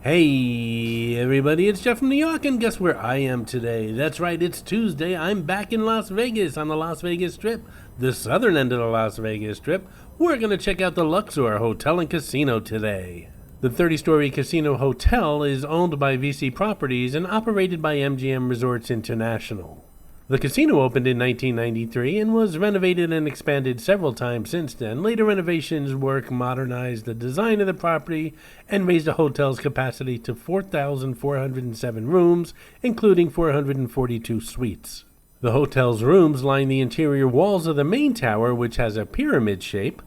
Hey everybody, it's Jeff from New York, and guess where I am today? That's right, it's Tuesday. I'm back in Las Vegas on the Las Vegas Strip, the southern end of the Las Vegas Strip. We're going to check out the Luxor Hotel and Casino today. The 30-story casino hotel is owned by VC Properties and operated by MGM Resorts International. The casino opened in 1993 and was renovated and expanded several times since then. Later renovations work modernized the design of the property and raised the hotel's capacity to 4,407 rooms, including 442 suites. The hotel's rooms line the interior walls of the main tower, which has a pyramid shape.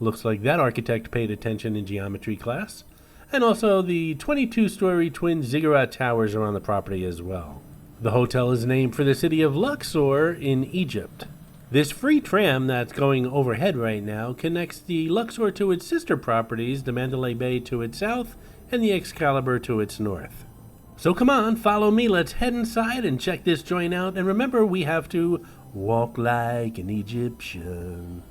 Looks like that architect paid attention in geometry class. And also the 22-story twin ziggurat towers are on the property as well. The hotel is named for the city of Luxor in Egypt. This free tram that's going overhead right now connects the Luxor to its sister properties, the Mandalay Bay to its south and the Excalibur to its north. So come on, follow me, let's head inside and check this joint out. And remember, we have to walk like an Egyptian.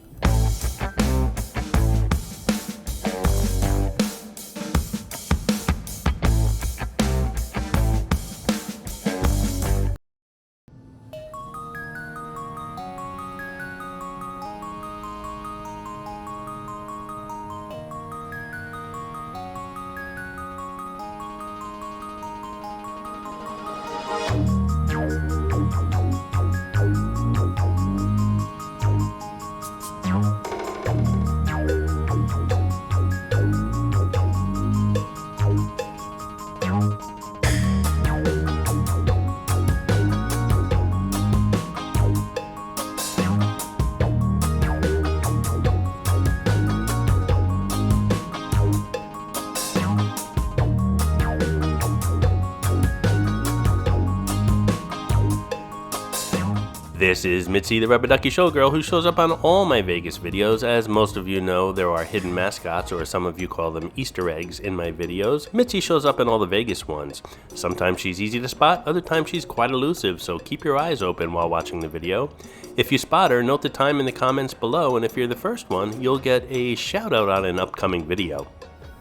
This is Mitzi, the Rubber Ducky Showgirl, who shows up on all my Vegas videos. As most of you know, there are hidden mascots, or some of you call them Easter eggs, in my videos. Mitzi shows up in all the Vegas ones. Sometimes she's easy to spot, other times she's quite elusive, so keep your eyes open while watching the video. If you spot her, note the time in the comments below, and if you're the first one, you'll get a shout out on an upcoming video.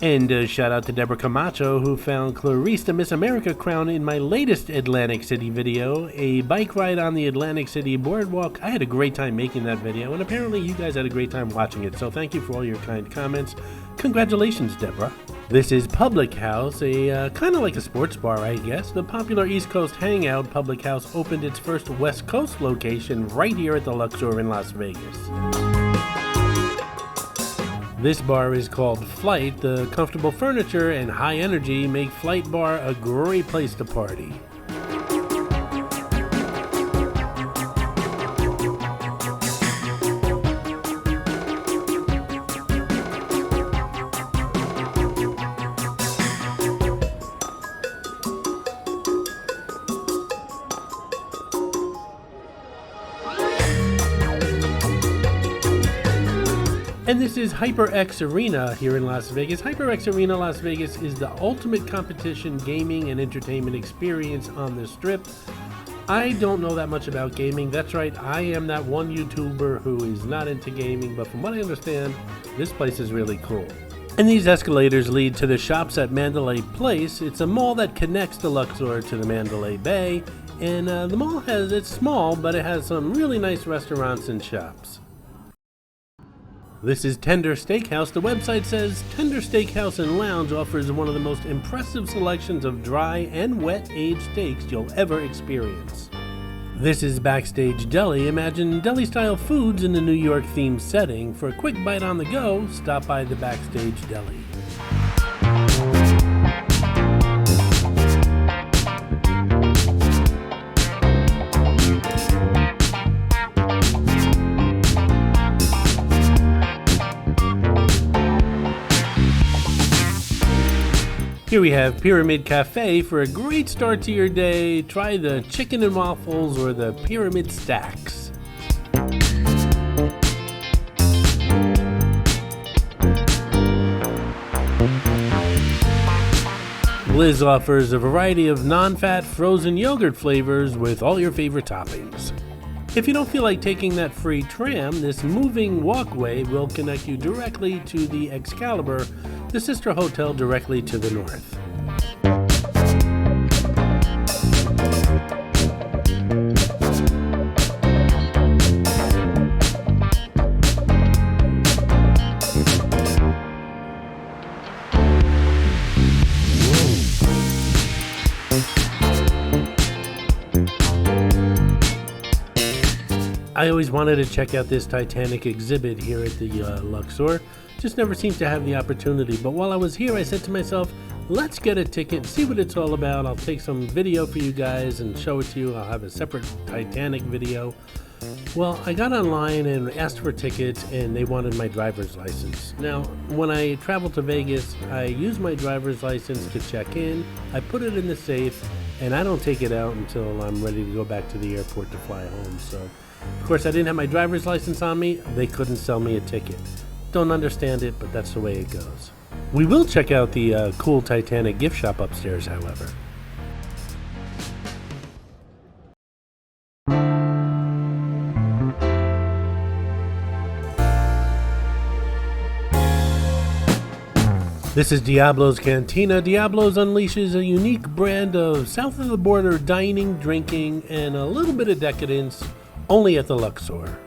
And a shout out to Deborah Camacho, who found Clarice the Miss America crown in my latest Atlantic City video, a bike ride on the Atlantic City boardwalk. I had a great time making that video, and apparently you guys had a great time watching it, so thank you for all your kind comments. Congratulations, Deborah. This is Public House, a kind of like a sports bar, I guess. The popular East Coast hangout, Public House opened its first West Coast location right here at the Luxor in Las Vegas. This bar is called Flight. The comfortable furniture and high energy make Flight Bar a great place to party. And this is HyperX Arena here in Las Vegas. HyperX Arena Las Vegas is the ultimate competition gaming and entertainment experience on the Strip. I don't know that much about gaming. That's right, I am that one YouTuber who is not into gaming, but from what I understand, this place is really cool. And these escalators lead to the shops at Mandalay Place. It's a mall that connects the Luxor to the Mandalay Bay, and the mall it's small, but it has some really nice restaurants and shops. This is Tender Steakhouse. The website says Tender Steakhouse and Lounge offers one of the most impressive selections of dry and wet aged steaks you'll ever experience. This is Backstage Deli. Imagine deli-style foods in the New York themed setting. For a quick bite on the go, stop by the Backstage Deli. Here we have Pyramid Cafe. For a great start to your day, try the chicken and waffles or the pyramid stacks. Liz offers a variety of non-fat frozen yogurt flavors with all your favorite toppings. If you don't feel like taking that free tram, this moving walkway will connect you directly to the Excalibur, the sister hotel directly to the north. I always wanted to check out this Titanic exhibit here at the Luxor. Just never seemed to have the opportunity. But while I was here, I said to myself, let's get a ticket, see what it's all about. I'll take some video for you guys and show it to you. I'll have a separate Titanic video. Well, I got online and asked for tickets, and they wanted my driver's license. Now, when I travel to Vegas, I use my driver's license to check in. I put it in the safe, and I don't take it out until I'm ready to go back to the airport to fly home. So, of course, I didn't have my driver's license on me. They couldn't sell me a ticket. Don't understand it, but that's the way it goes. We will check out the cool Titanic gift shop upstairs, however. This is Diablo's Cantina. Diablo's unleashes a unique brand of south-of-the-border dining, drinking, and a little bit of decadence, only at the Luxor.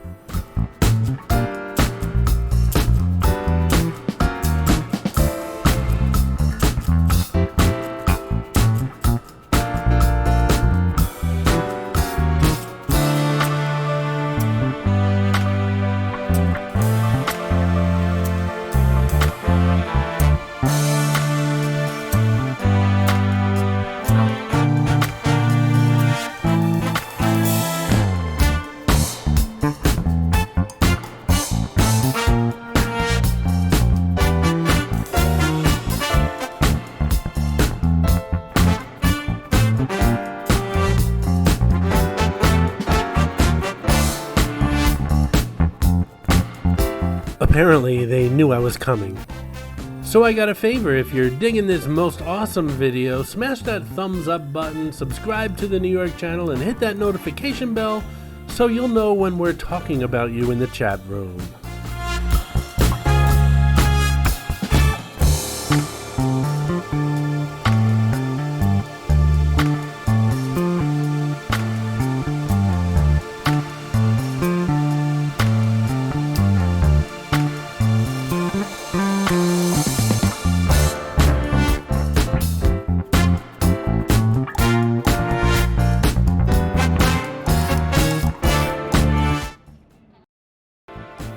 Apparently, they knew I was coming. So I got a favor. If you're digging this most awesome video, smash that thumbs up button, subscribe to the New York channel, and hit that notification bell so you'll know when we're talking about you in the chat room.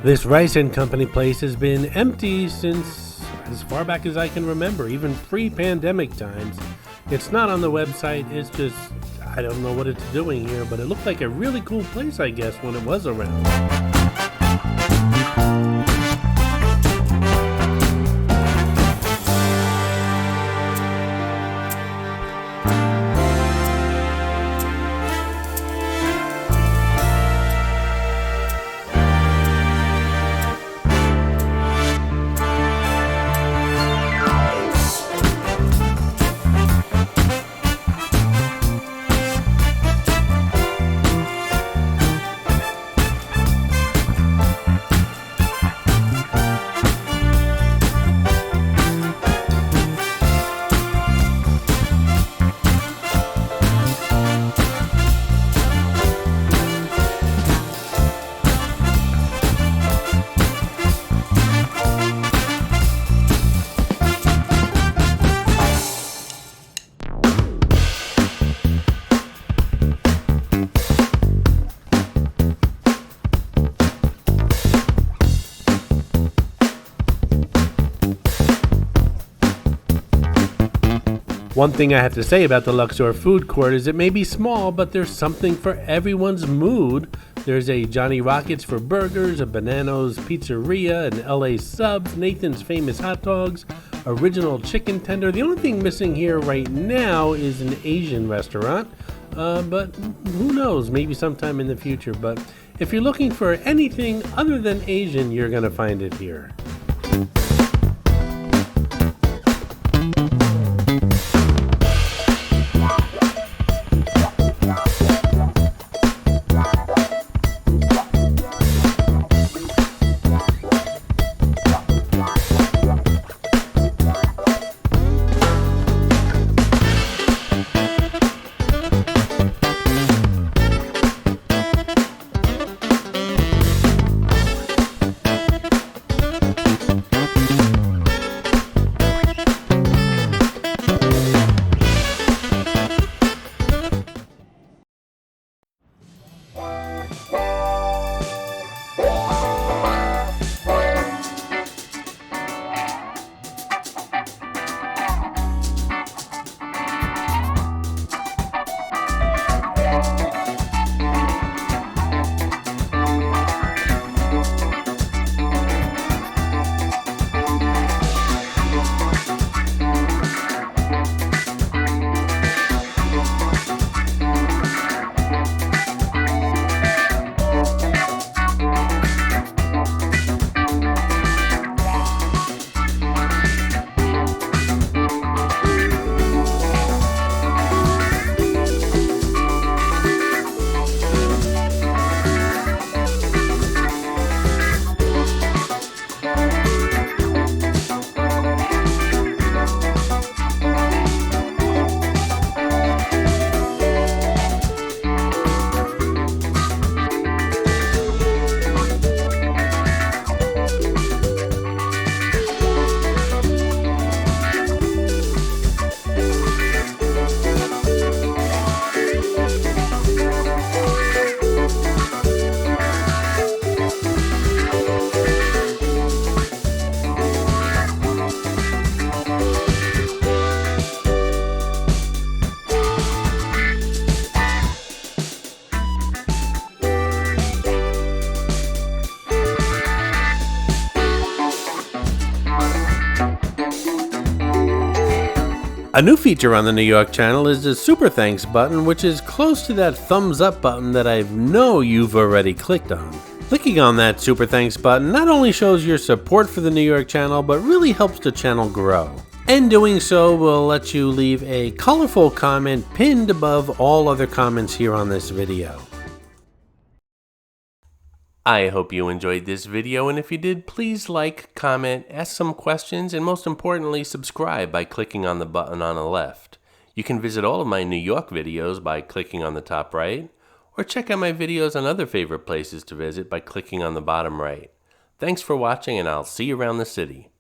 This Rice & Company place has been empty since as far back as I can remember, even pre-pandemic times. It's not on the website, it's just, I don't know what it's doing here, but it looked like a really cool place, I guess, when it was around. One thing I have to say about the Luxor food court is it may be small, but there's something for everyone's mood. There's a Johnny Rockets for burgers, a Banano's Pizzeria, an LA Subs, Nathan's Famous Hot Dogs, original chicken tender. The only thing missing here right now is an Asian restaurant, but who knows, maybe sometime in the future. But if you're looking for anything other than Asian, you're going to find it here. A new feature on the New York channel is the Super Thanks button, which is close to that thumbs up button that I know you've already clicked on. Clicking on that Super Thanks button not only shows your support for the New York channel, but really helps the channel grow. And doing so will let you leave a colorful comment pinned above all other comments here on this video. I hope you enjoyed this video, and if you did, please like, comment, ask some questions, and most importantly, subscribe by clicking on the button on the left. You can visit all of my New York videos by clicking on the top right, or check out my videos on other favorite places to visit by clicking on the bottom right. Thanks for watching, and I'll see you around the city.